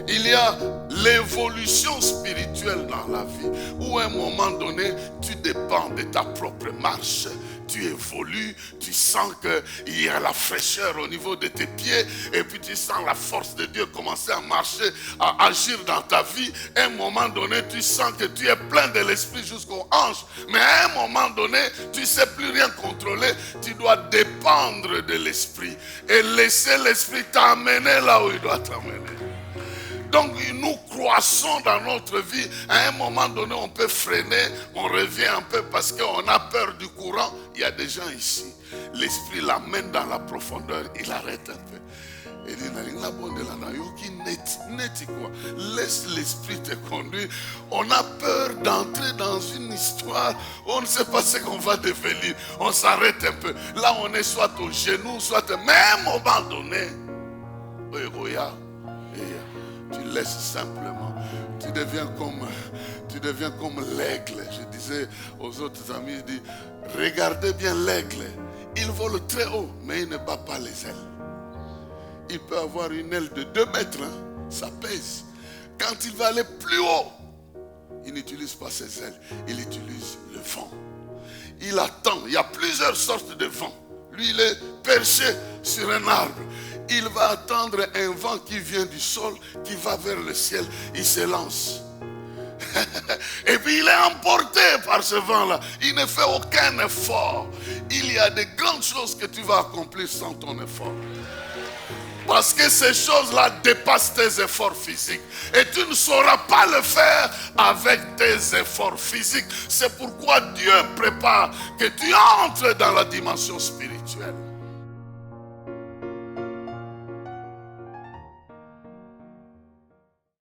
Il y a l'évolution spirituelle dans la vie, où à un moment donné, tu dépends de ta propre marche. Tu évolues, tu sens qu'il y a la fraîcheur au niveau de tes pieds, et puis tu sens la force de Dieu commencer à marcher, à agir dans ta vie. À un moment donné, tu sens que tu es plein de l'esprit jusqu'aux hanches, mais à un moment donné, tu ne sais plus rien contrôler. Tu dois dépendre de l'esprit et laisser l'esprit t'amener là où il doit t'amener. Donc nous croissons dans notre vie. À un moment donné, on peut freiner, on revient un peu parce qu'on a peur du courant. Il y a des gens ici, l'esprit l'amène dans la profondeur, il arrête un peu. Il dit, laisse l'esprit te conduire. On a peur d'entrer dans une histoire, on ne sait pas ce qu'on va devenir. On s'arrête un peu. Là, on est soit au genou, soit mais à un moment donné, tu laisses simplement. Tu deviens comme l'aigle. Je disais aux autres amis, je dis, regardez bien l'aigle. Il vole très haut, mais il ne bat pas les ailes. Il peut avoir une aile de 2 mètres, hein, ça pèse. Quand il va aller plus haut, il n'utilise pas ses ailes, il utilise le vent. Il attend, il y a plusieurs sortes de vents. Lui, il est perché sur un arbre. Il va attendre un vent qui vient du sol, qui va vers le ciel. Il se lance. Et puis il est emporté par ce vent-là. Il ne fait aucun effort. Il y a de grandes choses que tu vas accomplir sans ton effort. Parce que ces choses-là dépassent tes efforts physiques. Et tu ne sauras pas le faire avec tes efforts physiques. C'est pourquoi Dieu prépare que tu entres dans la dimension spirituelle.